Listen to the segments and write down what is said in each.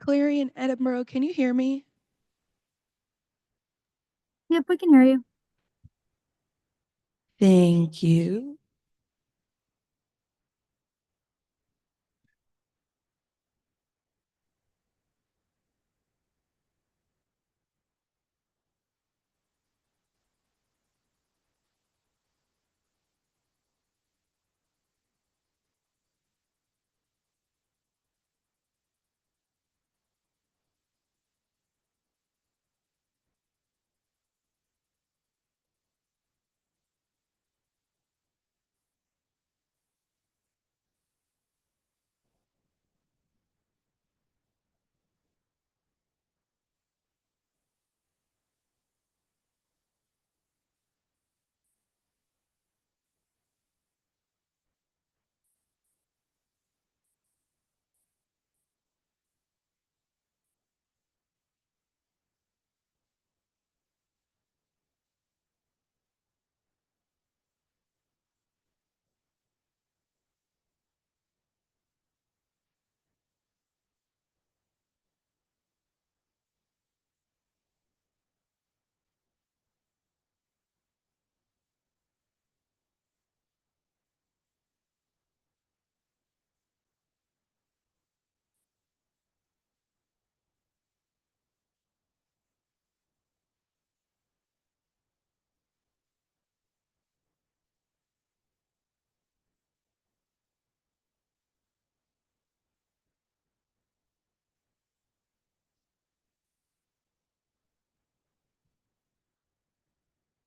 Clary in Edinburgh. Can you hear me? Yep, we can hear you. Thank you.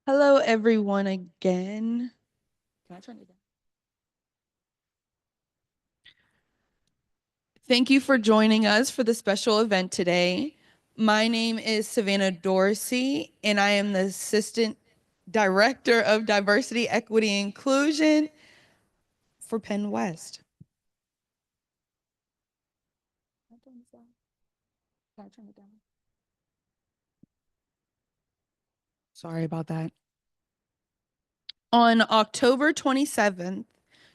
Hello, everyone, again. Can I turn it down? Thank you for joining us for the special event today. My name is Savannah Dorsey, and I am the Assistant Director of Diversity, Equity, and Inclusion for Penn West. Can I turn this down? Can I turn it down? Sorry about that. On October 27th,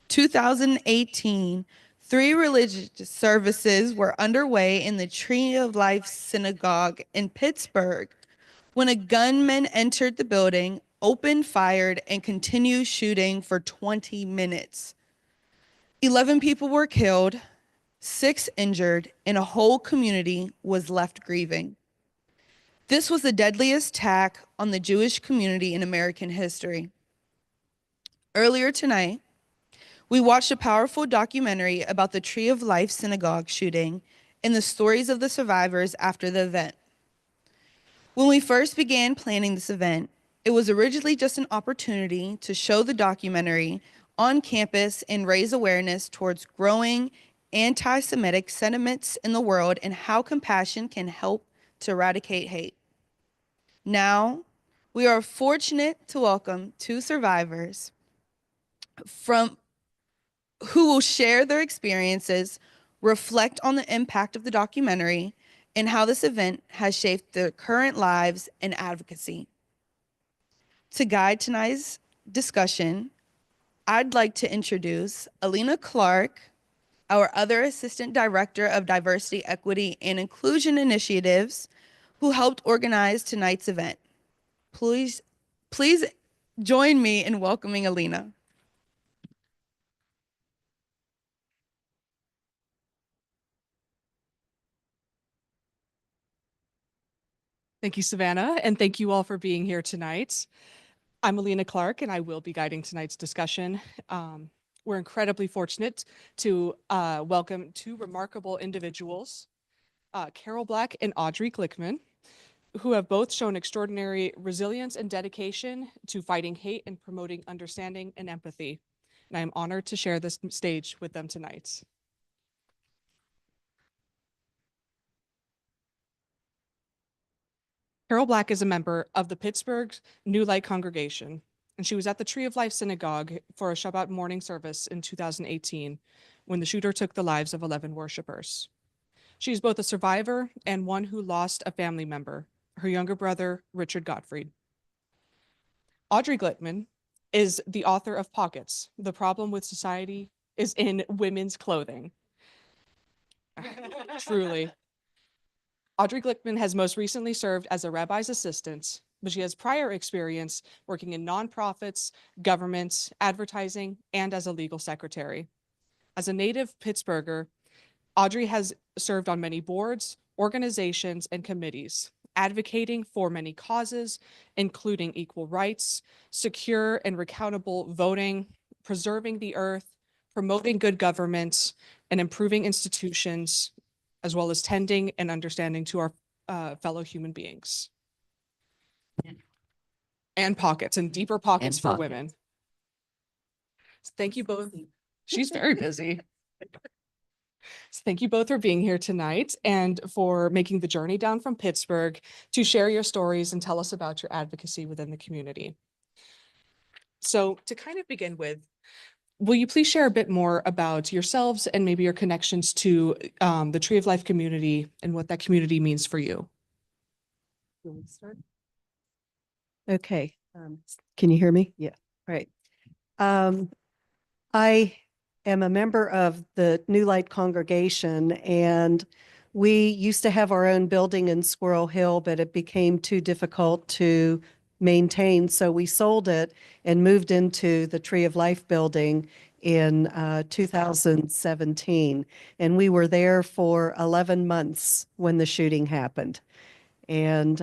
2018, three religious services were underway in the Tree of Life Synagogue in Pittsburgh when a gunman entered the building, opened fire, and continued shooting for 20 minutes. 11 people were killed, 6 injured, and a whole community was left grieving. This was the deadliest attack on the Jewish community in American history. Earlier tonight, we watched a powerful documentary about the Tree of Life synagogue shooting and the stories of the survivors after the event. When we first began planning this event, it was originally just an opportunity to show the documentary on campus and raise awareness towards growing anti-Semitic sentiments in the world and how compassion can help to eradicate hate. Now, we are fortunate to welcome two survivors from who will share their experiences, reflect on the impact of the documentary, and how this event has shaped their current lives and advocacy. To guide tonight's discussion, I'd like to introduce Alina Clark, our other Assistant Director of Diversity, Equity, and Inclusion Initiatives, who helped organize tonight's event. Please join me in welcoming Alina. Thank you, Savannah, and thank you all for being here tonight. I'm Alina Clark, and I will be guiding tonight's discussion. We're incredibly fortunate to welcome two remarkable individuals, Carol Black and Audrey Glickman, who have both shown extraordinary resilience and dedication to fighting hate and promoting understanding and empathy. And I am honored to share this stage with them tonight. Carol Black is a member of the Pittsburgh New Light Congregation, and she was at the Tree of Life Synagogue for a Shabbat morning service in 2018 when the shooter took the lives of 11 worshipers. She is both a survivor and one who lost a family member, her younger brother, Richard Gottfried. Audrey Glickman is the author of Pockets, The Problem with Society is in Women's Clothing. Truly. Audrey Glickman has most recently served as a rabbi's assistant, but she has prior experience working in nonprofits, government, advertising, and as a legal secretary. As a native Pittsburgher, Audrey has served on many boards, organizations, and committees, advocating for many causes, including equal rights, secure and recountable voting, preserving the earth, promoting good government, and improving institutions, as well as tending and understanding to our fellow human beings. And pockets, and deeper pockets for women. Thank you both. She's very busy. Thank you both for being here tonight and for making the journey down from Pittsburgh to share your stories and tell us about your advocacy within the community. So to kind of begin with, will you please share a bit more about yourselves and maybe your connections to the Tree of Life community and what that community means for you? You want to start? Okay. Can you hear me? Yeah. Right. I am a member of the New Light congregation, and we used to have our own building in Squirrel Hill, but it became too difficult to maintain. So we sold it and moved into the Tree of Life building in 2017. And we were there for 11 months when the shooting happened. And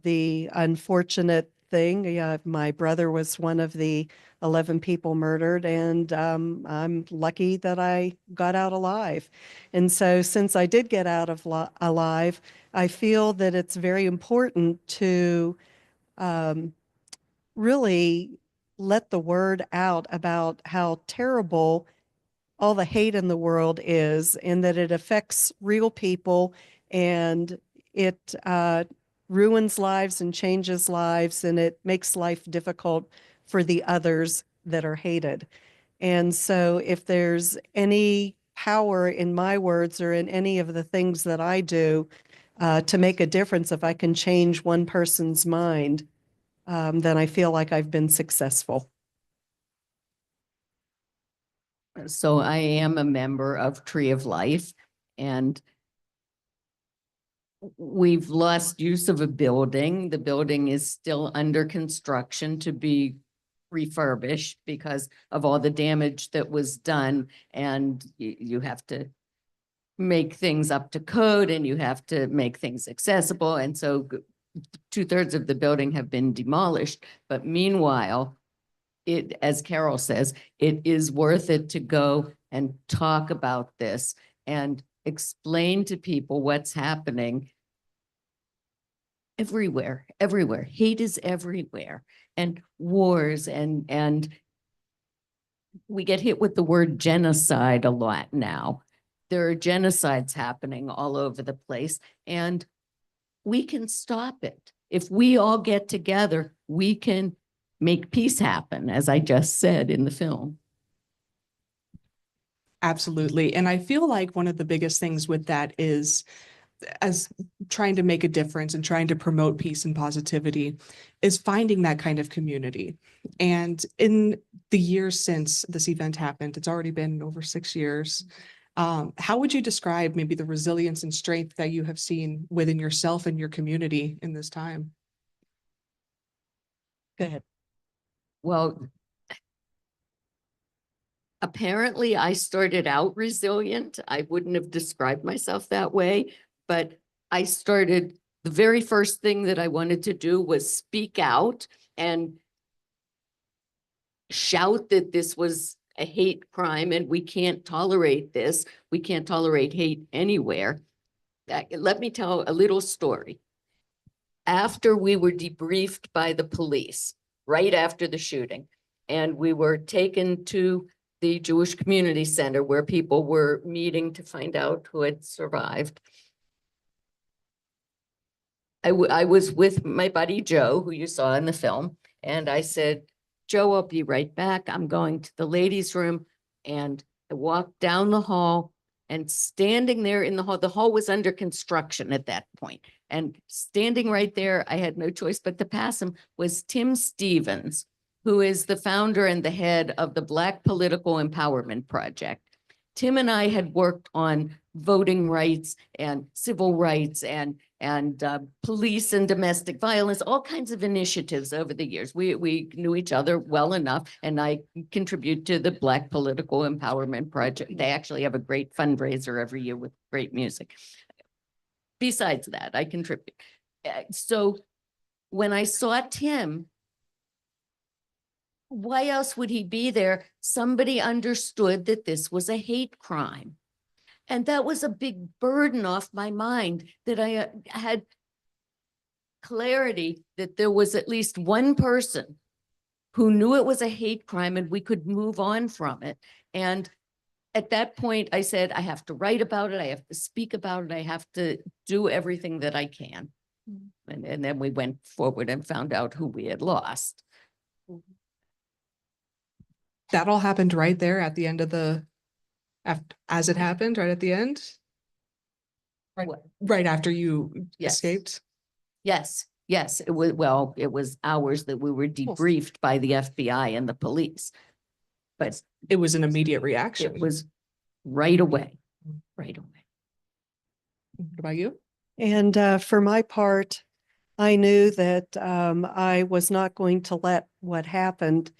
the unfortunate thing, my brother was one of the 11 people murdered, and I'm lucky that I got out alive. And so since I did get out of alive, I feel that it's very important to really let the word out about how terrible all the hate in the world is, and that it affects real people, and it ruins lives and changes lives, and it makes life difficult for the others that are hated. And so if there's any power in my words or in any of the things that I do to make a difference, if I can change one person's mind, then I feel like I've been successful. So I am a member of Tree of Life, and we've lost use of a building. The building is still under construction to be refurbished because of all the damage that was done. And you have to make things up to code, and you have to make things accessible. And so 2/3 of the building have been demolished. But meanwhile, it, as Carol says, it is worth it to go and talk about this and explain to people what's happening everywhere, everywhere. Hate is everywhere, and wars, and we get hit with the word genocide a lot now. There are genocides happening all over the place, and we can stop it. If we all get together, we can make peace happen, as I just said in the film. Absolutely. And I feel like one of the biggest things with that is, as trying to make a difference and trying to promote peace and positivity, is finding that kind of community. And in the years since this event happened, it's already been over 6 years. How would you describe maybe the resilience and strength that you have seen within yourself and your community in this time? Go ahead. Well, apparently I started out resilient. I wouldn't have described myself that way, but the very first thing that I wanted to do was speak out and shout that this was a hate crime and we can't tolerate this. We can't tolerate hate anywhere. Let me tell a little story. After we were debriefed by the police, right after the shooting, and we were taken to the Jewish Community Center where people were meeting to find out who had survived. I was with my buddy Joe, who you saw in the film, and I said, Joe, I'll be right back. I'm going to the ladies' room. And I walked down the hall, and standing there in the hall was under construction at that point. And standing right there, I had no choice but to pass him, was Tim Stevens, who is the founder and the head of the Black Political Empowerment Project. Tim and I had worked on voting rights and civil rights and police and domestic violence, all kinds of initiatives over the years. We knew each other well enough, and I contribute to the Black Political Empowerment Project. They actually have a great fundraiser every year with great music. Besides that, I contribute. So when I saw Tim, why else would he be there? Somebody understood that this was a hate crime. And that was a big burden off my mind, that I had clarity that there was at least one person who knew it was a hate crime and we could move on from it. And at that point, I said, I have to write about it. I have to speak about it. I have to do everything that I can. And then we went forward and found out who we had lost. That all happened right there at the end of as it happened, right at the end? Right after you Yes. escaped? Yes, yes, it was, well, it was hours that we were debriefed by the FBI and the police. But It was an immediate reaction. it was right away, right away. What about you? And for my part, I knew that I was not going to let what happened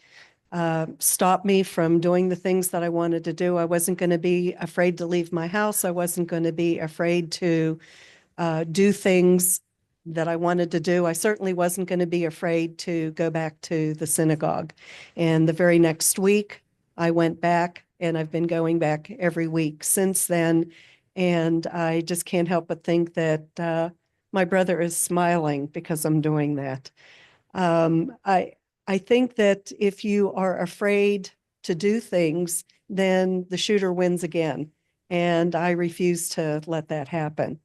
stop me from doing the things that I wanted to do. I wasn't going to be afraid to leave my house. I wasn't going to be afraid to do things that I wanted to do. I certainly wasn't going to be afraid to go back to the synagogue. And the very next week, I went back, and I've been going back every week since then. And I just can't help but think that my brother is smiling because I'm doing that. I think that if you are afraid to do things, then the shooter wins again. And I refuse to let that happen.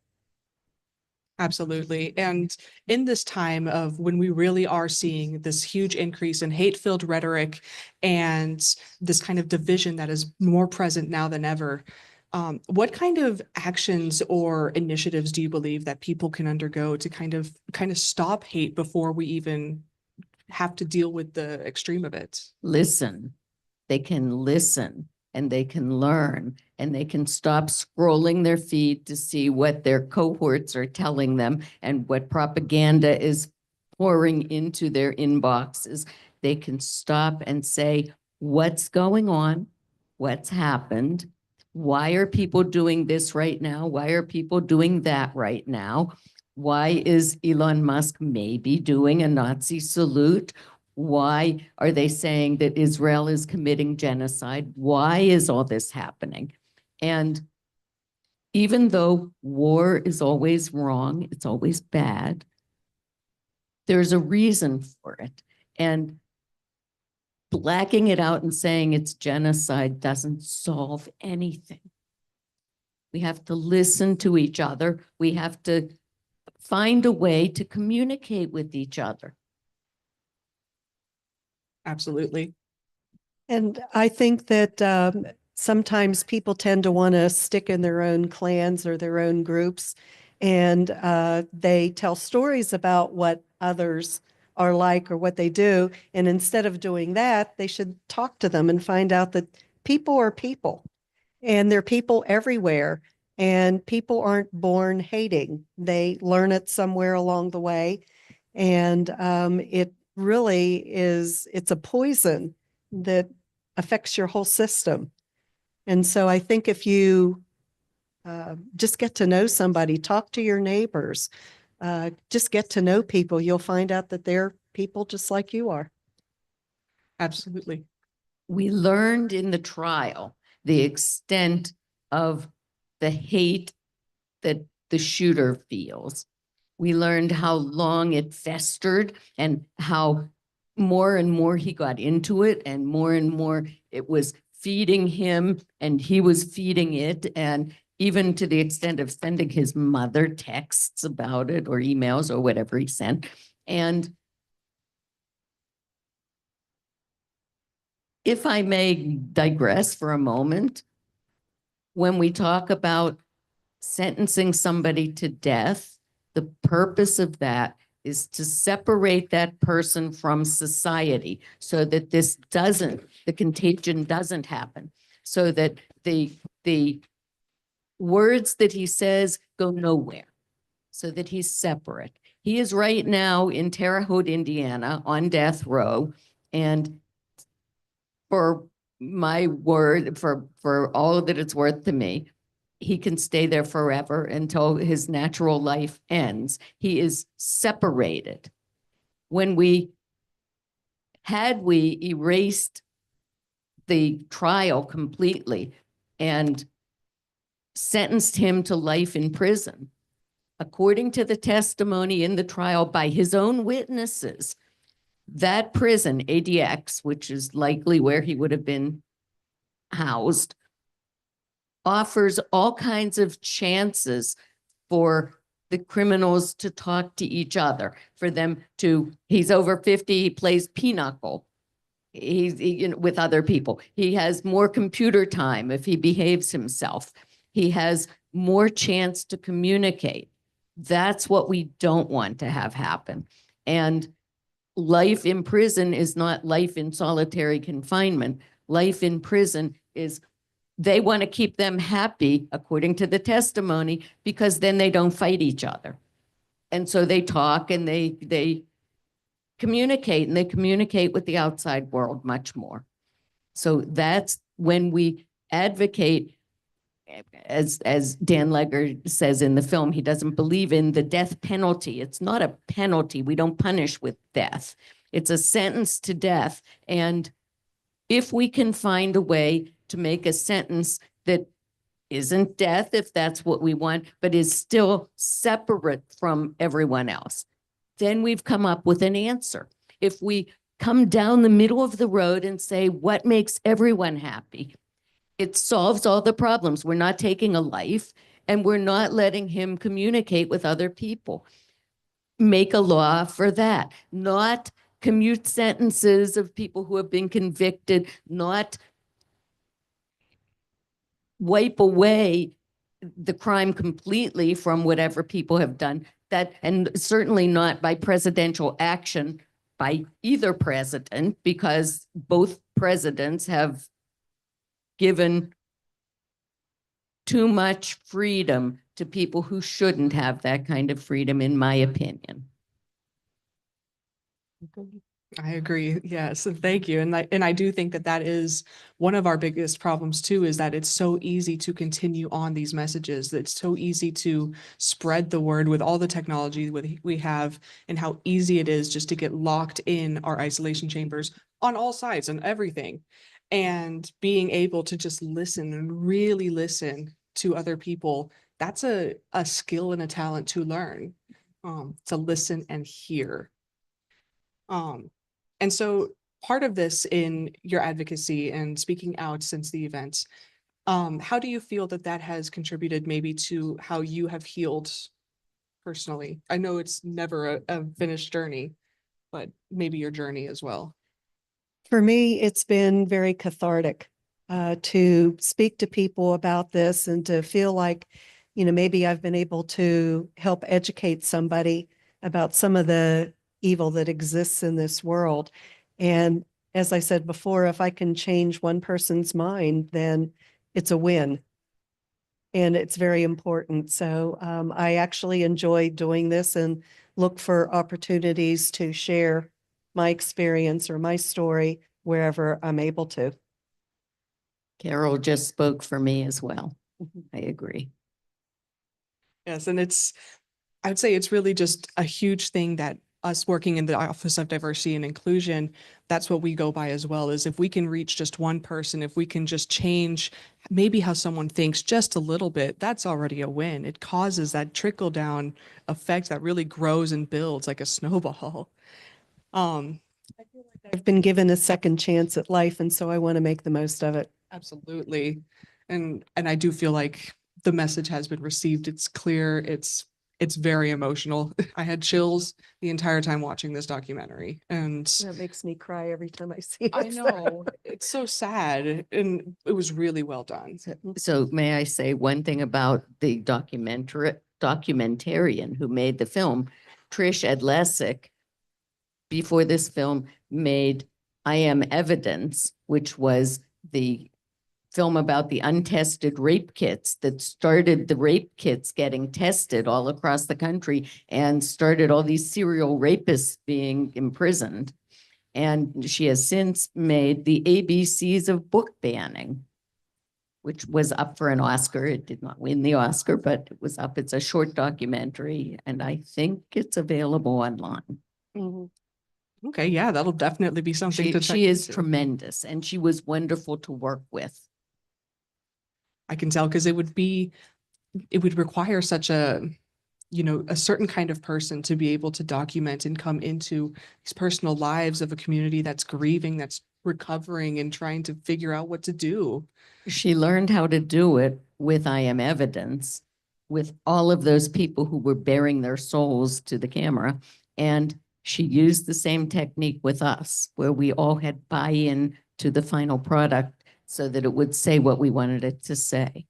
Absolutely. And in this time of when we really are seeing this huge increase in hate-filled rhetoric and this kind of division that is more present now than ever, what kind of actions or initiatives do you believe that people can undergo to kind of stop hate before we even have to deal with the extreme of it? Listen, they can listen and they can learn and they can stop scrolling their feed to see what their cohorts are telling them and what propaganda is pouring into their inboxes. They can stop and say, what's going on? What's happened? Why are people doing this right now? Why are people doing that right now? Why is Elon Musk maybe doing a Nazi salute? Why are they saying that Israel is committing genocide? Why is all this happening? And even though war is always wrong, it's always bad, there's a reason for it. And blacking it out and saying it's genocide doesn't solve anything. We have to listen to each other. We have to find a way to communicate with each other. Absolutely. And I think that sometimes people tend to want to stick in their own clans or their own groups, and they tell stories about what others are like or what they do. And instead of doing that, they should talk to them and find out that people are people, and they're people everywhere. And people aren't born hating. They learn it somewhere along the way. And it really is, it's a poison that affects your whole system. And so I think if you just get to know somebody, talk to your neighbors, just get to know people, you'll find out that they're people just like you are. Absolutely. We learned in the trial the extent of the hate that the shooter feels. We learned how long it festered and how more and more he got into it and more it was feeding him and he was feeding it, and even to the extent of sending his mother texts about it or emails or whatever he sent. And if I may digress for a moment, when we talk about sentencing somebody to death, the purpose of that is to separate that person from society so that the contagion doesn't happen, so that the the words that he says go nowhere, so that he's separate. He is right now in Terre Haute, Indiana, on death row. And for my word, for all that it's worth to me, he can stay there forever until his natural life ends. He is separated. When had we erased the trial completely and sentenced him to life in prison, according to the testimony in the trial by his own witnesses, that prison, ADX, which is likely where he would have been housed, offers all kinds of chances for the criminals to talk to each other, for them to, he's over 50, he plays pinochle. With other people. He has more computer time if he behaves himself. He has more chance to communicate. That's what we don't want to have happen. And life in prison is not life in solitary confinement. Life in prison is, they want to keep them happy, according to the testimony, because then they don't fight each other. And so they talk and they communicate, and they communicate with the outside world much more. So that's when we advocate, as Dan Legger says in the film, he doesn't believe in the death penalty. It's not a penalty. We don't punish with death. It's a sentence to death. And if we can find a way to make a sentence that isn't death, if that's what we want, but is still separate from everyone else, then we've come up with an answer. If we come down the middle of the road and say, what makes everyone happy? It solves all the problems. We're not taking a life, and we're not letting him communicate with other people. Make a law for that, not commute sentences of people who have been convicted, not wipe away the crime completely from whatever people have done. That, and certainly not by presidential action by either president, because both presidents have given too much freedom to people who shouldn't have that kind of freedom, in my opinion. I agree. Yes. And thank you. And I do think that that is one of our biggest problems too, is that it's so easy to continue on these messages. It's so easy to spread the word with all the technology we have, and how easy it is just to get locked in our isolation chambers on all sides and everything. And being able to just listen and really listen to other people, that's a skill and a talent to learn, to listen and hear. And so part of this in your advocacy and speaking out since the events, how do you feel that that has contributed maybe to how you have healed personally? I know it's never a finished journey, but maybe your journey as well. For me, it's been very cathartic to speak to people about this, and to feel like, maybe I've been able to help educate somebody about some of the evil that exists in this world. And as I said before, if I can change one person's mind, then it's a win. And it's very important. So I actually enjoy doing this, and look for opportunities to share my experience or my story wherever I'm able to. Carol just spoke for me as well. I agree. Yes. And I would say it's really just a huge thing that us working in the Office of Diversity and Inclusion, that's what we go by as well, is if we can reach just one person, if we can just change maybe how someone thinks just a little bit, that's already a win. It causes that trickle down effect that really grows and builds like a snowball. I feel like I've been given a second chance at life, and so I want to make the most of it. absolutely. And I do feel like the message has been received. It's clear. It's very emotional. I had chills the entire time watching this documentary, and That makes me cry every time I see it. I know it's so sad, and it was really well done. So may I say one thing about the documentarian who made the film, Trish Adlesic, before this film made I Am Evidence, which was the film about the untested rape kits that started the rape kits getting tested all across the country and started all these serial rapists being imprisoned. And she has since made the ABCs of book banning, which was up for an Oscar. It did not win the Oscar, but it was up. It's a short documentary, and I think it's available online. Okay, yeah, that'll definitely be something She, to check she is into. tremendous, and she was wonderful to work with. I can tell because it would require such a, a certain kind of person to be able to document and come into these personal lives of a community that's grieving, that's recovering and trying to figure out what to do. She learned how to do it with I Am Evidence, with all of those people who were bearing their souls to the camera. And she used the same technique with us, where we all had buy-in to the final product so that it would say what we wanted it to say.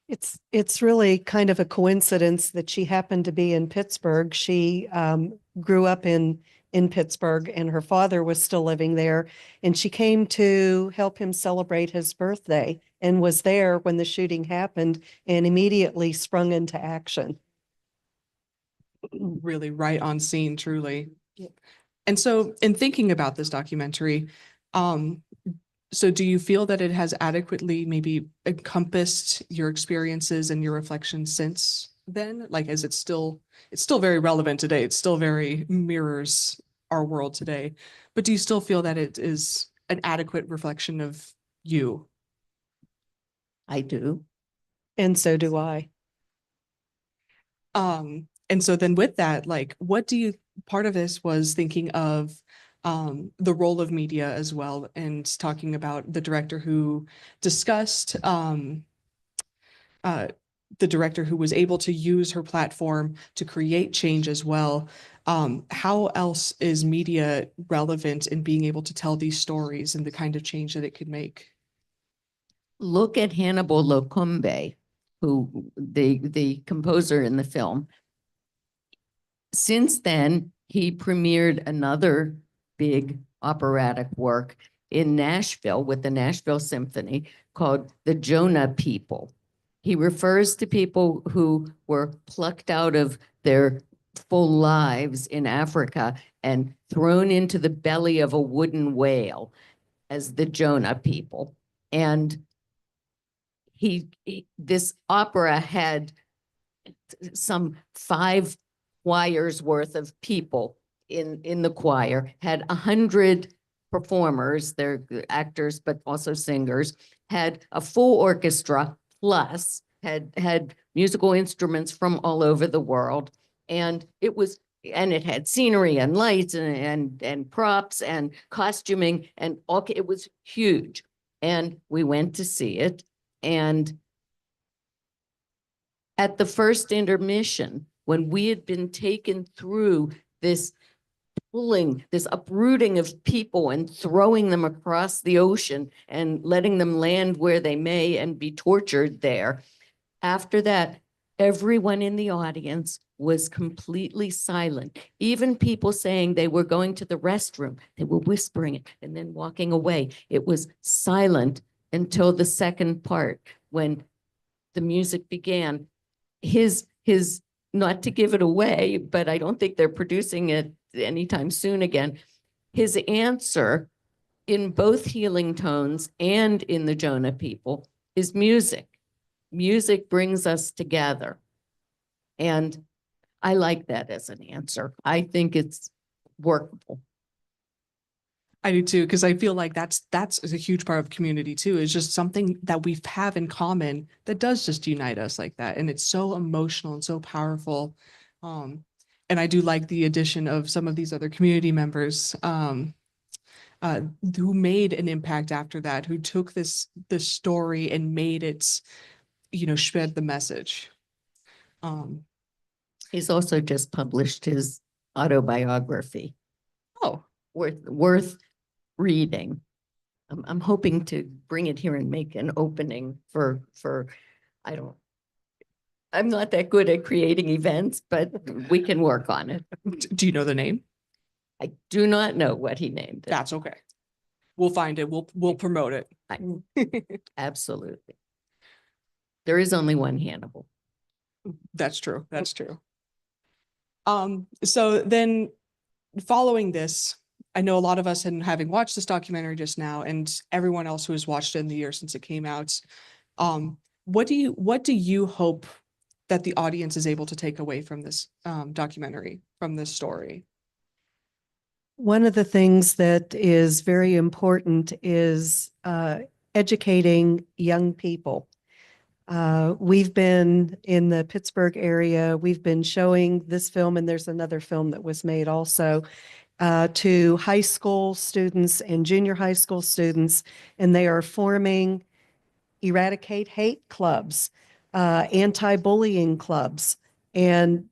It's really kind of a coincidence that she happened to be in Pittsburgh. She grew up in Pittsburgh, and her father was still living there. And she came to help him celebrate his birthday and was there when the shooting happened and immediately sprung into action. Really right on scene, truly. Yep. And so in thinking about this documentary, so do you feel that it has adequately maybe encompassed your experiences and your reflections since then? Like, it's still very relevant today. It still very mirrors our world today. But do you still feel that it is an adequate reflection of you? I do. And so do I. And so then with that, like, part of this was thinking of the role of media as well, and talking about the director who discussed the director who was able to use her platform to create change as well. How else is media relevant in being able to tell these stories and the kind of change that it could make? Look at Hannibal Locumbe, who the composer in the film. Since then, he premiered another big operatic work in Nashville with the Nashville Symphony called The Jonah People. He refers to people who were plucked out of their full lives in Africa and thrown into the belly of a wooden whale as the Jonah People. And this opera had some 5 choirs worth of people in the choir, had 100 performers, they're actors, but also singers, had a full orchestra, plus had musical instruments from all over the world. And it had scenery and lights and props and costuming and all. It was huge. And we went to see it. And at the first intermission, when we had been taken through this uprooting of people and throwing them across the ocean and letting them land where they may and be tortured there, after that, everyone in the audience was completely silent. Even people saying they were going to the restroom, they were whispering it and then walking away. It was silent until the second part, when the music began. His not to give it away, but I don't think they're producing it anytime soon again. His answer in both Healing Tones and in the Jonah People is music. Music brings us together. And I like that as an answer. I think it's workable. I do too, because I feel like that's a huge part of community too. It's just something that we have in common that does just unite us like that. And it's so emotional and so powerful. And I do like the addition of some of these other community members who made an impact after that, who took this story and made it, spread the message. He's also just published his autobiography. Oh, worth reading. I'm hoping to bring it here and make an opening for I'm not that good at creating events, but we can work on it. do you know the name? I do not know what he named it. That's okay. we'll find it. We'll promote it. Absolutely. There is only one Hannibal. That's true. That's true. So then following this, I know a lot of us, and having watched this documentary just now, and everyone else who has watched it in the year since it came out, what do you hope that the audience is able to take away from this documentary, from this story? One of the things that is very important is educating young people. We've been in the Pittsburgh area, we've been showing this film, and there's another film that was made also, to high school students and junior high school students, and they are forming Eradicate Hate clubs, anti-bullying clubs, and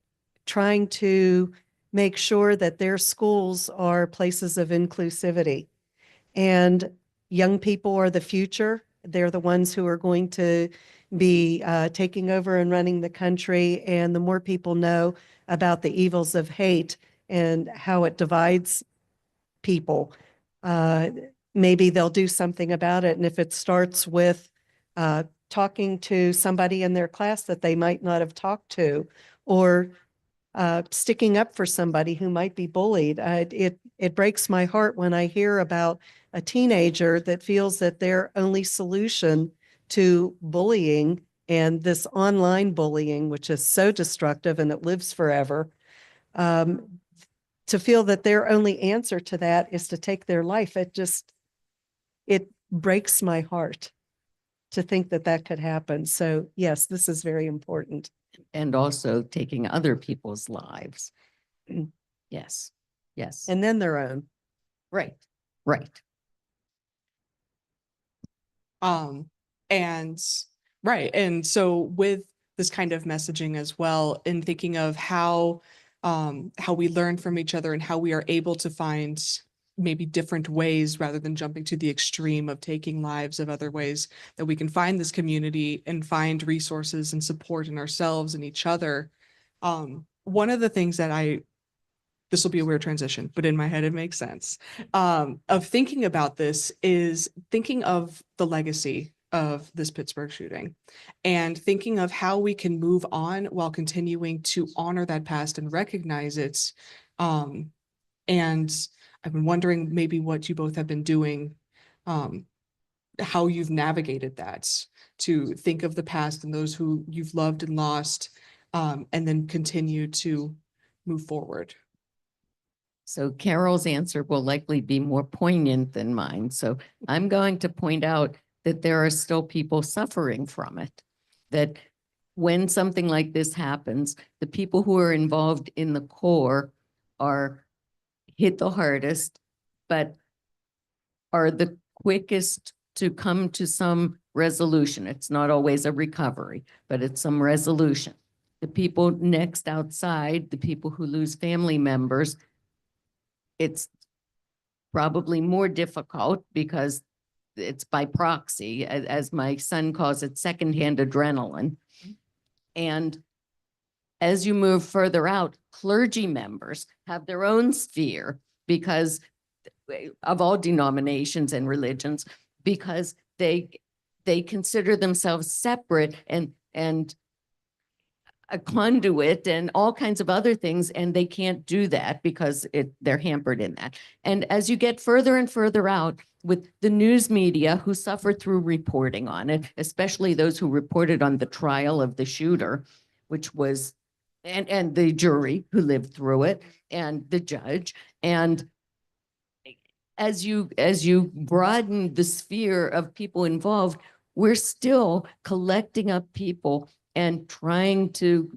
trying to make sure that their schools are places of inclusivity. And young people are the future. They're the ones who are going to be taking over and running the country. And the more people know about the evils of hate and how it divides people, maybe they'll do something about it. And if it starts with talking to somebody in their class that they might not have talked to, or sticking up for somebody who might be bullied. It breaks my heart when I hear about a teenager that feels that their only solution to bullying, and this online bullying, which is so destructive and it lives forever, to feel that their only answer to that is to take their life. It breaks my heart to think that that could happen. So yes, this is very important. And also taking other people's lives. Yes, yes. And then their own. Right, right. And right. And so with this kind of messaging as well, in thinking of how we learn from each other and how we are able to find maybe different ways rather than jumping to the extreme of taking lives, of other ways that we can find this community and find resources and support in ourselves and each other. One of the things that this will be a weird transition, but in my head, it makes sense, of thinking about this is thinking of the legacy of this Pittsburgh shooting and thinking of how we can move on while continuing to honor that past and recognize it. And I've been wondering maybe what you both have been doing, how you've navigated that, to think of the past and those who you've loved and lost, and then continue to move forward. So Carol's answer will likely be more poignant than mine. So I'm going to point out that there are still people suffering from it, that when something like this happens, the people who are involved in the core are hit the hardest, but are the quickest to come to some resolution. It's not always a recovery, but it's some resolution. The people next outside, the people who lose family members, it's probably more difficult because it's by proxy, as my son calls it, secondhand adrenaline. And as you move further out, clergy members have their own sphere because of all denominations and religions, because they consider themselves separate and a conduit and all kinds of other things, and they can't do that because they're hampered in that. And as you get further and further out with the news media who suffer through reporting on it, especially those who reported on the trial of the shooter, which was, and the jury who lived through it, and the judge. And as you broaden the sphere of people involved, we're still collecting up people and trying to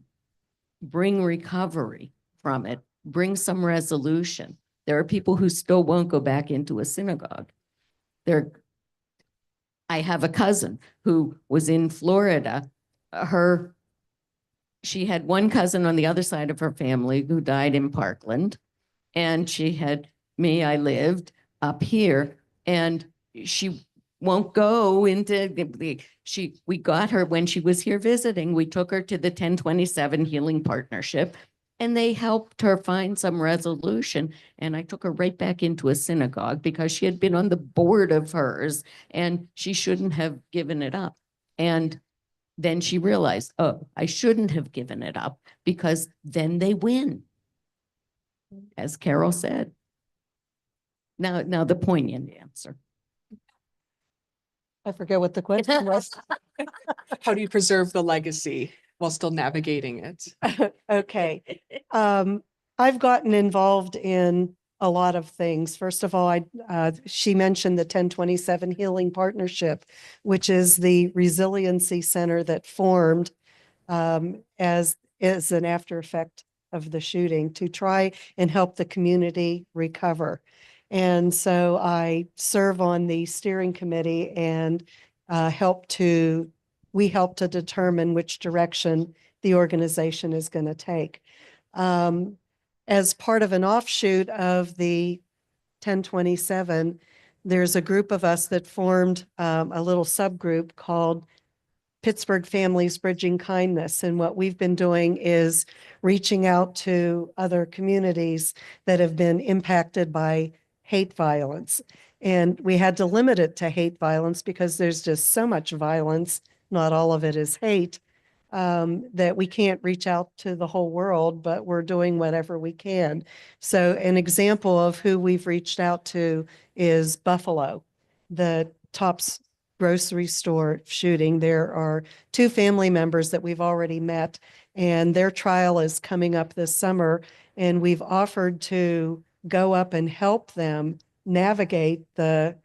bring recovery from it, bring some resolution. There are people who still won't go back into a synagogue. I have a cousin who was in Florida. She had one cousin on the other side of her family who died in Parkland, and she had me. I lived up here, and she won't go into we got her when she was here visiting. We took her to the 1027 Healing Partnership, And they helped her find some resolution. And I took her right back into a synagogue because she had been on the board of hers and she shouldn't have given it up. And then she realized, oh, I shouldn't have given it up because then they win, as Carol said. Now the poignant answer. I forget what the question was. How do you preserve the legacy while still navigating it? Okay. I've gotten involved in a lot of things. First of all, she mentioned the 1027 Healing Partnership, which is the resiliency center that formed as an after effect of the shooting to try and help the community recover. And so I serve on the steering committee and we help to determine which direction the organization is going to take. As part of an offshoot of the 1027, there's a group of us that formed a little subgroup called Pittsburgh Families Bridging Kindness. And what we've been doing is reaching out to other communities that have been impacted by hate violence. And we had to limit it to hate violence because there's just so much violence, not all of it is hate, that we can't reach out to the whole world, but we're doing whatever we can. So an example of who we've reached out to is Buffalo, the Tops grocery store shooting. There are 2 family members that we've already met, and their trial is coming up this summer, and we've offered to go up and help them navigate the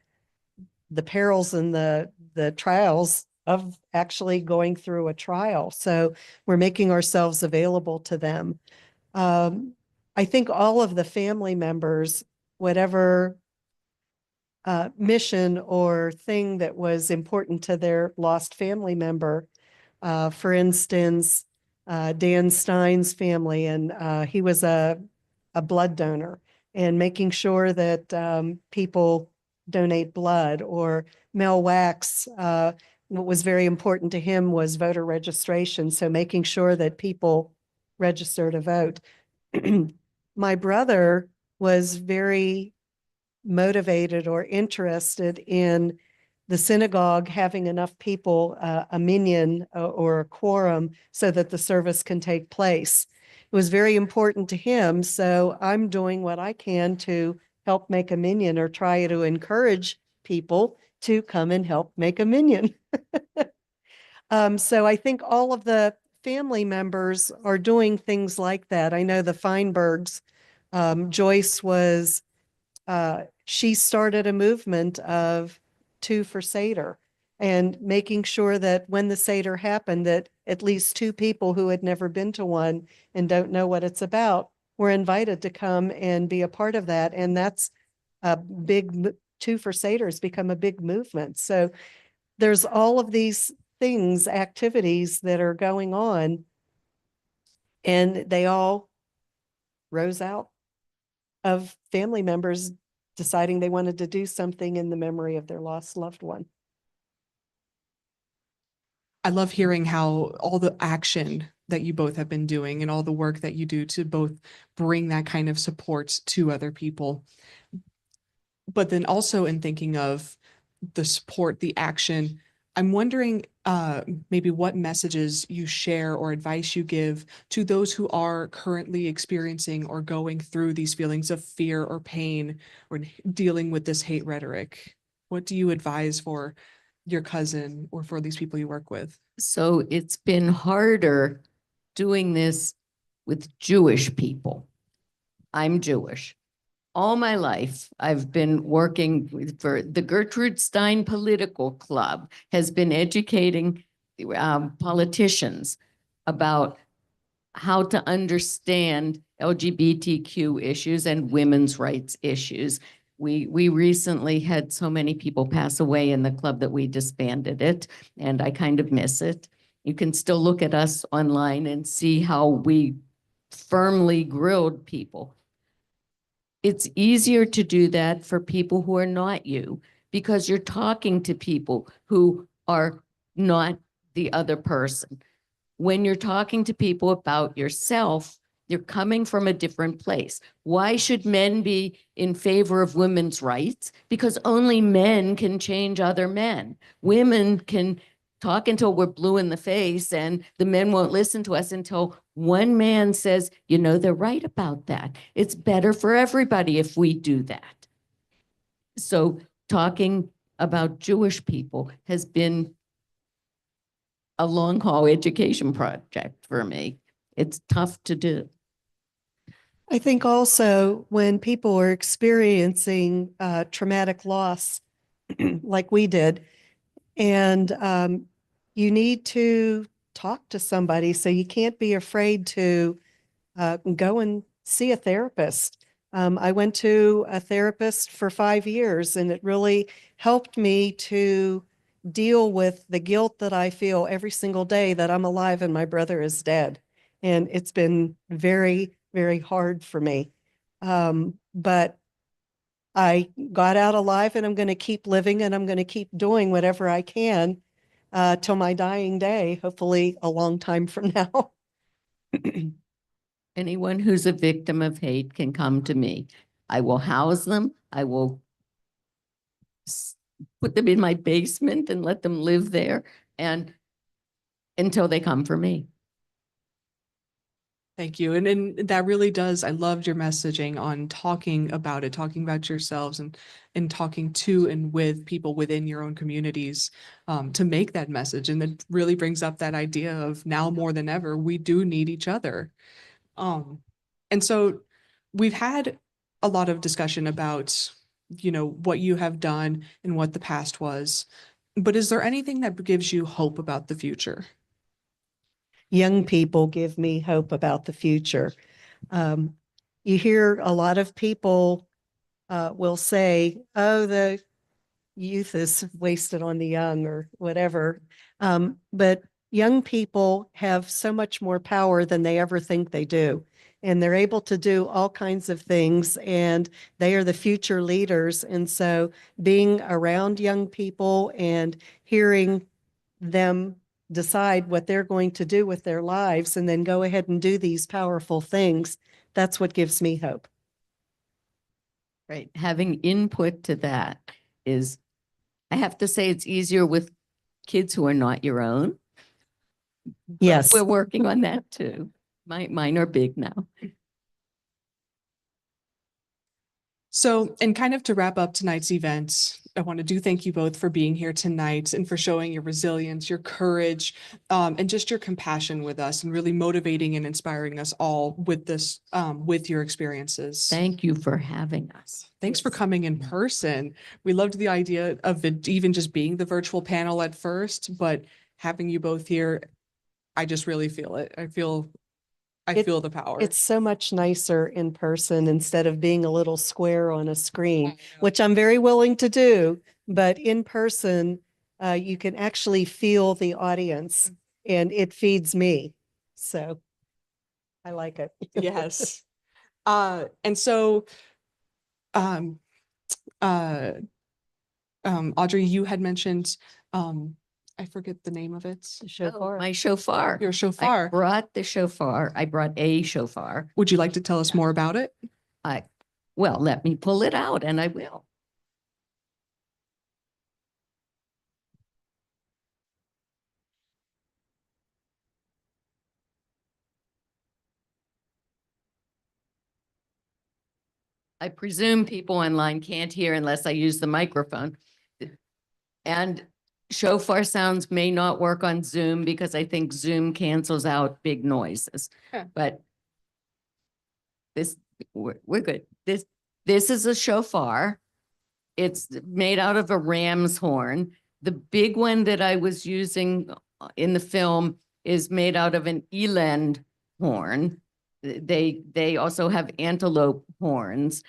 perils and the trials of actually going through a trial. So we're making ourselves available to them. I think all of the family members, whatever mission or thing that was important to their lost family member. For instance, Dan Stein's family, and he was a blood donor, and making sure that people donate blood. Or Mel Wax, what was very important to him was voter registration, so making sure that people register to vote. My brother was very motivated or interested in the synagogue having enough people, a minyan or a quorum, so that the service can take place. It was very important to him, so I'm doing what I can to help make a minyan or try to encourage people to come and help make a minyan. So I think all of the family members are doing things like that. I know the Feinbergs, Joyce was she started a movement of 2 for Seder, and making sure that when the Seder happened, that at least 2 people who had never been to one and don't know what it's about were invited to come and be a part of that. And that's a big, 2 for Seder has become a big movement. So there's all of these things, activities that are going on, and they all rose out of family members deciding they wanted to do something in the memory of their lost loved one. I love hearing how all the action that you both have been doing and all the work that you do to both bring that kind of support to other people. But then also in thinking of the support, the action, I'm wondering maybe what messages you share or advice you give to those who are currently experiencing or going through these feelings of fear or pain or dealing with this hate rhetoric. What do you advise for your cousin or for these people you work with? So it's been harder doing this with Jewish people. I'm Jewish. All my life, I've been working for the Gertrude Stein Political Club, has been educating politicians about how to understand LGBTQ issues and women's rights issues. We recently had so many people pass away in the club that we disbanded it, and I kind of miss it. You can still look at us online and see how we firmly grilled people. It's easier to do that for people who are not you, because you're talking to people who are not the other person. When you're talking to people about yourself, You're coming from a different place. Why should men be in favor of women's rights? Because only men can change other men. Women can talk until we're blue in the face, and the men won't listen to us until one man says, you know, they're right about that. It's better for everybody if we do that. So talking about Jewish people has been a long haul education project for me. It's tough to do. I think also when people are experiencing traumatic loss like we did, and you need to talk to somebody, so you can't be afraid to go and see a therapist. I went to a therapist for 5 years, and it really helped me to deal with the guilt that I feel every single day that I'm alive and my brother is dead. And it's been very, very hard for me. But I got out alive, and I'm going to keep living, and I'm going to keep doing whatever I can till my dying day, hopefully a long time from now. Anyone who's a victim of hate can come to me. I will house them. I will put them in my basement and let them live there, and until they come for me. Thank you. And that really does, I loved your messaging on talking about it, talking about yourselves and talking to and with people within your own communities to make that message. And it really brings up that idea of now more than ever, we do need each other. And so we've had a lot of discussion about, you know, what you have done and what the past was, but is there anything that gives you hope about the future? Young people give me hope about the future. You hear a lot of people will say, oh, the youth is wasted on the young or whatever. But young people have so much more power than they ever think they do. And they're able to do all kinds of things, and they are the future leaders. And so being around young people and hearing them decide what they're going to do with their lives and then go ahead and do these powerful things, that's what gives me hope. Right. Having input to that is, I have to say, it's easier with kids who are not your own. Yes. We're working on that too. Mine are big now. So, and kind of to wrap up tonight's event, I want to thank you both for being here tonight and for showing your resilience, your courage, and just your compassion with us, and really motivating and inspiring us all with this, with your experiences. Thank you for having us. Thanks for coming in person. We loved the idea of it even just being the virtual panel at first, but having you both here, I just really feel it. I feel the power. It's so much nicer in person instead of being a little square on a screen, which I'm very willing to do. But in person, you can actually feel the audience, and it feeds me. So I like it. Yes. And so, Audrey, you had mentioned, I forget the name of it. Shofar. My shofar. Your I shofar. brought the shofar. I brought a shofar. Would you like to tell us more about it? Well, let me pull it out, and I will. I presume people online can't hear unless I use the microphone. And shofar sounds may not work on Zoom because I think Zoom cancels out big noises. Huh. But we're good. This is a shofar. It's made out of a ram's horn. The big one that I was using in the film is made out of an eland horn. They also have antelope horns.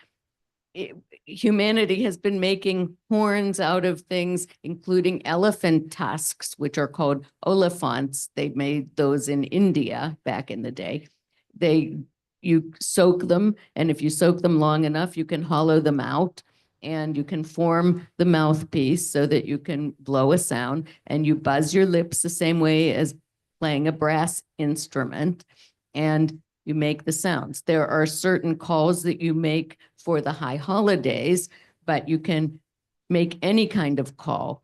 Humanity has been making horns out of things, including elephant tusks, which are called olifants. They made those in India back in the day. You soak them, and if you soak them long enough, you can hollow them out, and you can form the mouthpiece so that you can blow a sound, and you buzz your lips the same way as playing a brass instrument. And you make the sounds. There are certain calls that you make for the high holidays, but you can make any kind of call.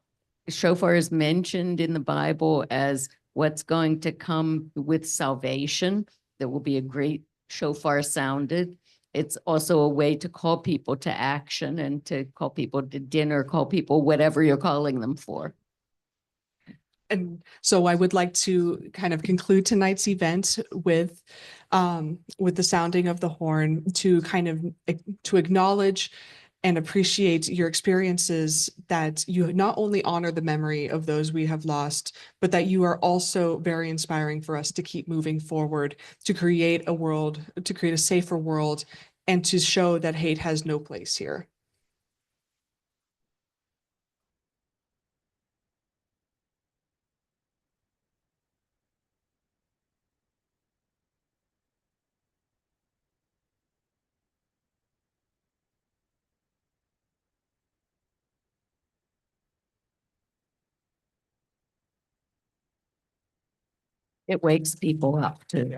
Shofar is mentioned in the Bible as what's going to come with salvation. There will be a great shofar sounded. It's also a way to call people to action and to call people to dinner, call people whatever you're calling them for. And so I would like to kind of conclude tonight's event with the sounding of the horn to kind of to acknowledge and appreciate your experiences, that you not only honor the memory of those we have lost, but that you are also very inspiring for us to keep moving forward, to create a world, to create a safer world, and to show that hate has no place here. It wakes people up too.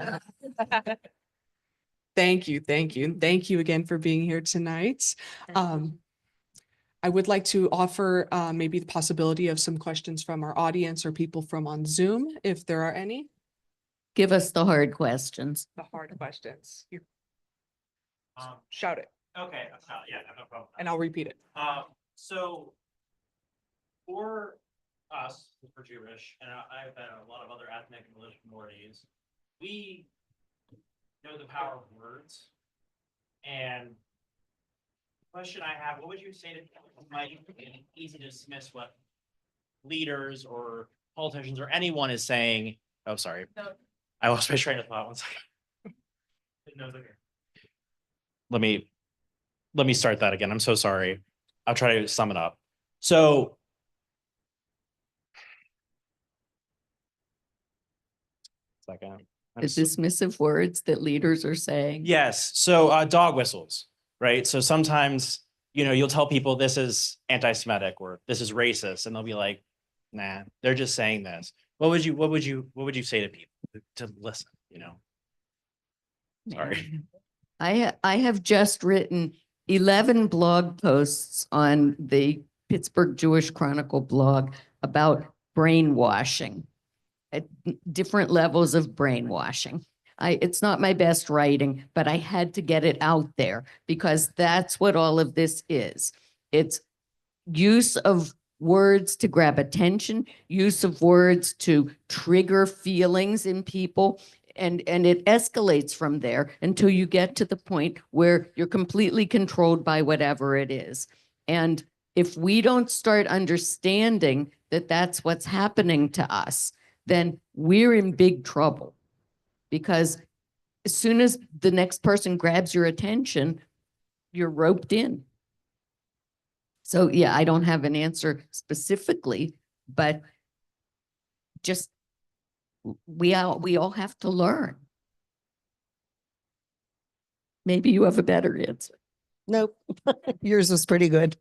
Thank you, thank you. Thank you again for being here tonight. I would like to offer maybe the possibility of some questions from our audience or people from on Zoom, if there are any. Give us the hard questions. The hard questions. You Um, shout it okay, yeah, no problem. and I'll repeat it. So for us, for Jewish, and I've had a lot of other ethnic and religious minorities, we know the power of words. And the question I have, what would you say to people who might be easy to dismiss what leaders or politicians or anyone is saying? Oh, sorry. No. I lost my train of thought. 1 second. No, it's okay. Let me start that again. I'm so sorry. I'll try to sum it up. So second. The dismissive words that leaders are saying. Yes. So dog whistles, right? So sometimes, you'll tell people this is anti-Semitic or this is racist, and they'll be like, nah, they're just saying this. What would you say to people to listen, Sorry. I have just written 11 blog posts on the Pittsburgh Jewish Chronicle blog about brainwashing, at different levels of brainwashing. It's not my best writing, but I had to get it out there because that's what all of this is. It's use of words to grab attention, use of words to trigger feelings in people. And it escalates from there until you get to the point where you're completely controlled by whatever it is. And if we don't start understanding that that's what's happening to us, then we're in big trouble. Because as soon as the next person grabs your attention, you're roped in. So yeah, I don't have an answer specifically, but just we all have to learn. Maybe you have a better answer. Nope. Yours was pretty good.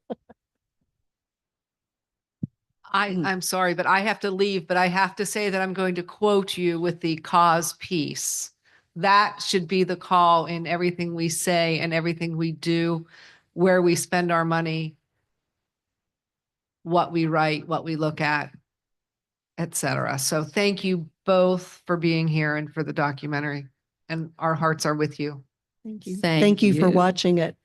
I'm sorry, but I have to leave, but I have to say that I'm going to quote you with the cause piece. That should be the call in everything we say and everything we do, where we spend our money, what we write, what we look at, etc. So thank you both for being here and for the documentary, and our hearts are with you. Thank you. Thank Thank you for you. watching it.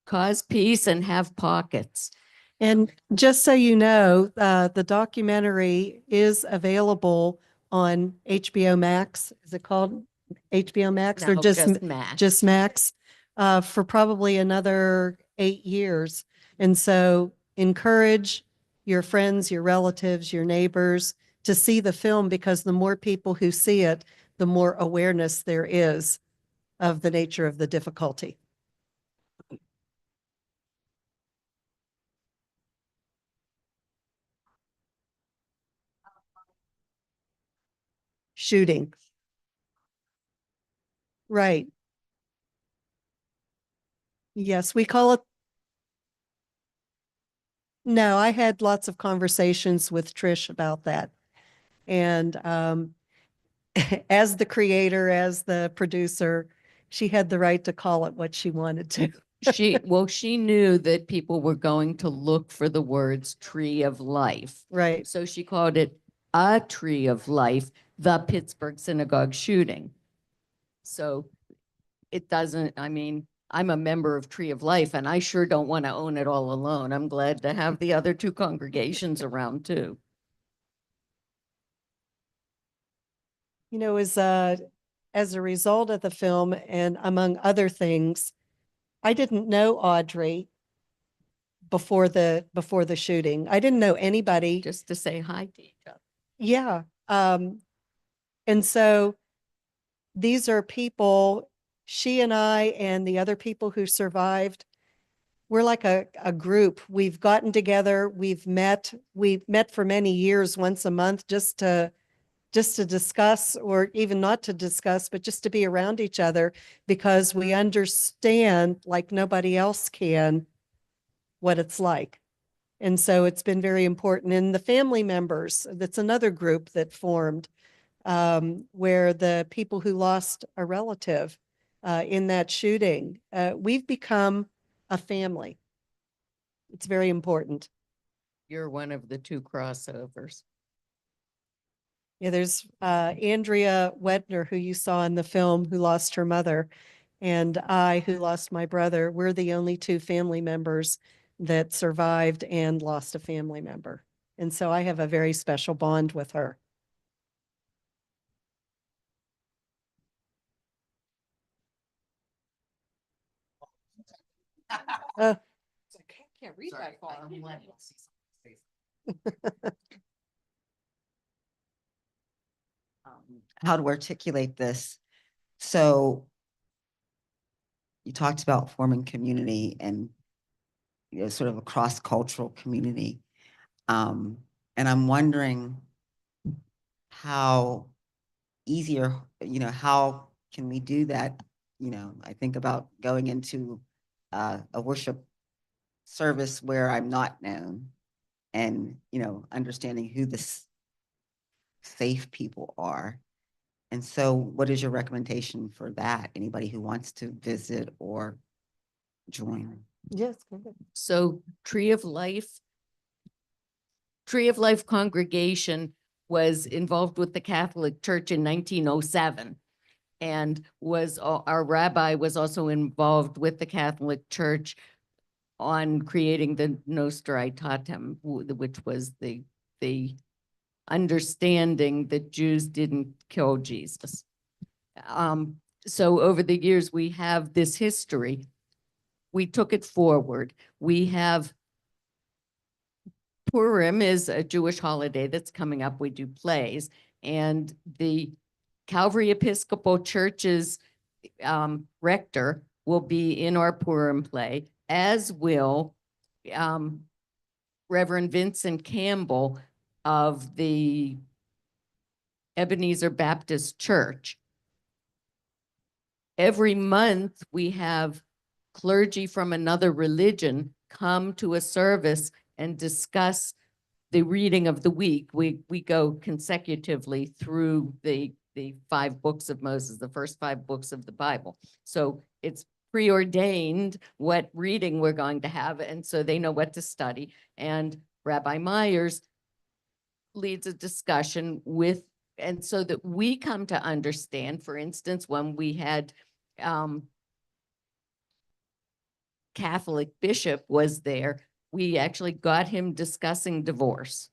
Cause peace and have pockets. And just so you know, the documentary is available on HBO Max. Is it called HBO Max or No, just Max. just Max? For probably another 8 years. And so encourage your friends, your relatives, your neighbors to see the film, because the more people who see it, the more awareness there is of the nature of the difficulty. Shooting. Right. Yes, we call it. No, I had lots of conversations with Trish about that. And as the creator, as the producer, she had the right to call it what she wanted to. She knew that people were going to look for the words tree of life. Right. So she called it a tree of life, the Pittsburgh synagogue shooting. So it doesn't, I mean, I'm a member of Tree of Life and I sure don't want to own it all alone. I'm glad to have the other two congregations around too. You know, as a result of the film and among other things, I didn't know Audrey before the shooting. I didn't know anybody. Just to say hi to each other. Yeah. And so these are people, she and I and the other people who survived, we're like a group. We've gotten together, we've met for many years, once a month, just to discuss, or even not to discuss, but just to be around each other, because we understand like nobody else can what it's like. And so it's been very important. And the family members, that's another group that formed, where the people who lost a relative in that shooting, we've become a family. It's very important. You're one of the two crossovers. Yeah, there's Andrea Wedner, who you saw in the film, who lost her mother, and I, who lost my brother. We're the only two family members that survived and lost a family member. And so I have a very special bond with her. I can't read that far. How to articulate this. So you talked about forming community and, you know, sort of a cross-cultural community. And I'm wondering how easier, you know, how can we do that? You know, I think about going into a worship service where I'm not known, and, you know, understanding who the safe people are. And so what is your recommendation for that? Anybody who wants to visit or join? Yes, go ahead. So Tree of Life congregation was involved with the Catholic Church in 1907, and our rabbi was also involved with the Catholic Church on creating the Nostra Aetatem, which was the understanding that Jews didn't kill Jesus. So over the years, we have this history. We took it forward. We have Purim is a Jewish holiday that's coming up. We do plays, and the Calvary Episcopal Church's rector will be in our Purim play, as will Reverend Vincent Campbell of the Ebenezer Baptist Church. Every month, we have clergy from another religion come to a service and discuss the reading of the week. We go consecutively through the 5 books of Moses, the first 5 books of the Bible. So it's preordained what reading we're going to have, and so they know what to study. And Rabbi Myers leads a discussion with, and so that we come to understand, for instance, when we had Catholic bishop was there, we actually got him discussing divorce.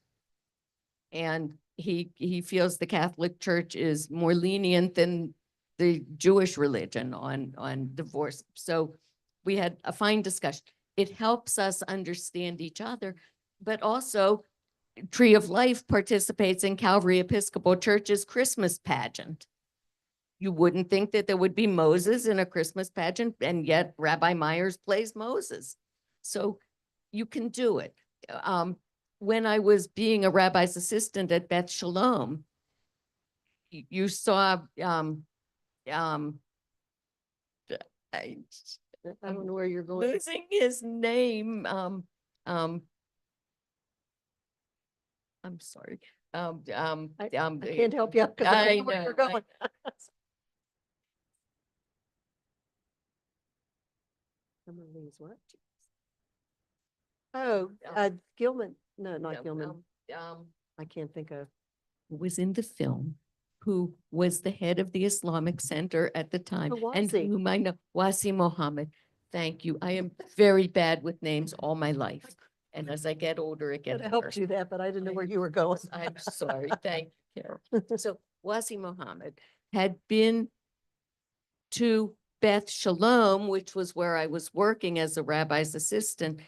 And he feels the Catholic Church is more lenient than the Jewish religion on divorce. So we had a fine discussion. It helps us understand each other, but also Tree of Life participates in Calvary Episcopal Church's Christmas pageant. You wouldn't think that there would be Moses in a Christmas pageant, and yet Rabbi Myers plays Moses. So you can do it. When I was being a rabbi's assistant at Beth Shalom, you saw, I don't know where you're going. Losing his name. I'm I'm sorry. I can't help you because I know where you're know, going. Some of these what? Oh, Gilman, no, not Gilman. I can't think of. Was in the film, who was the head of the Islamic Center at the time. Who And was he? whom I know, Wasi Mohammed. Thank you. I am very bad with names all my life. And as I get older, it Could gets have helped worse. you that, but I didn't know where you were going. I'm sorry. Thank you, Carol. So Wasi Mohammed had been to Beth Shalom, which was where I was working as a rabbi's assistant,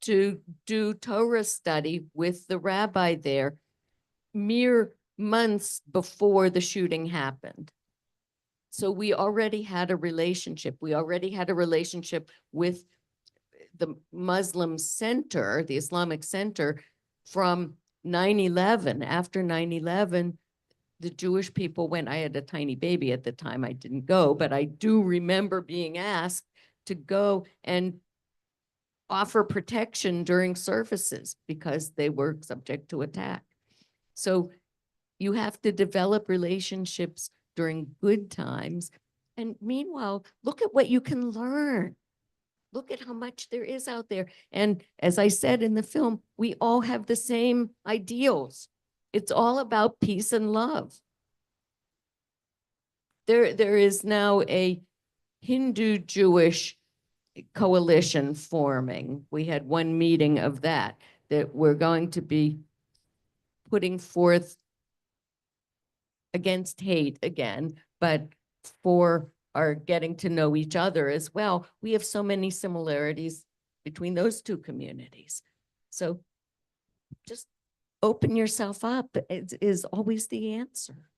to do Torah study with the rabbi there mere months before the shooting happened. So we already had a relationship. We already had a relationship with the Muslim center, the Islamic center, from 9/11. After 9/11, the Jewish people went. I had a tiny baby at the time. I didn't go, but I do remember being asked to go and offer protection during services because they were subject to attack. So you have to develop relationships during good times. And meanwhile, look at what you can learn. Look at how much there is out there. And as I said in the film, we all have the same ideals. It's all about peace and love. There is now a Hindu-Jewish coalition forming. We had one meeting of that we're going to be putting forth against hate again, but for our getting to know each other as well. We have so many similarities between those two communities. So just open yourself up is always the answer.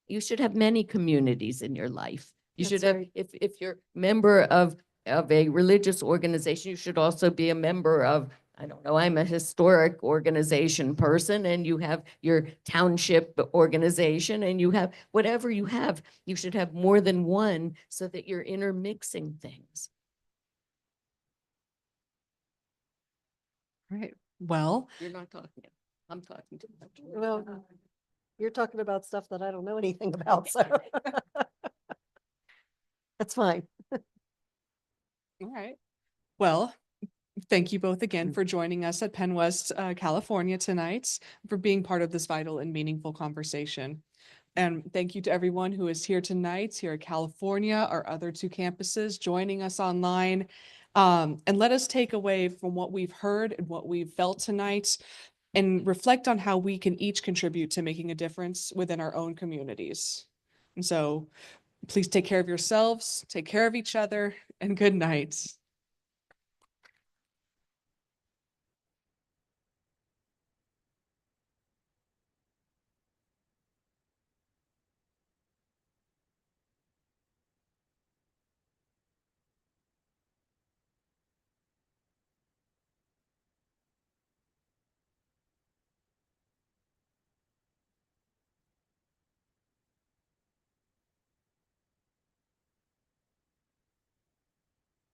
You should have many communities in your life. You should That's have, right. if you're a member of a religious organization, you should also be a member of, I don't know, I'm a historic organization person, and you have your township organization, and you have whatever you have, you should have more than one so that you're intermixing things. Right. Well, You're not talking, I'm talking too much. Well, you're talking about stuff that I don't know anything about, so. That's fine. all right. Well, thank you both again for joining us at Penn West, California tonight, for being part of this vital and meaningful conversation. And thank you to everyone who is here tonight, here at California, our other two campuses, joining us online. And let us take away from what we've heard and what we've felt tonight and reflect on how we can each contribute to making a difference within our own communities. And so please take care of yourselves, take care of each other, and good night.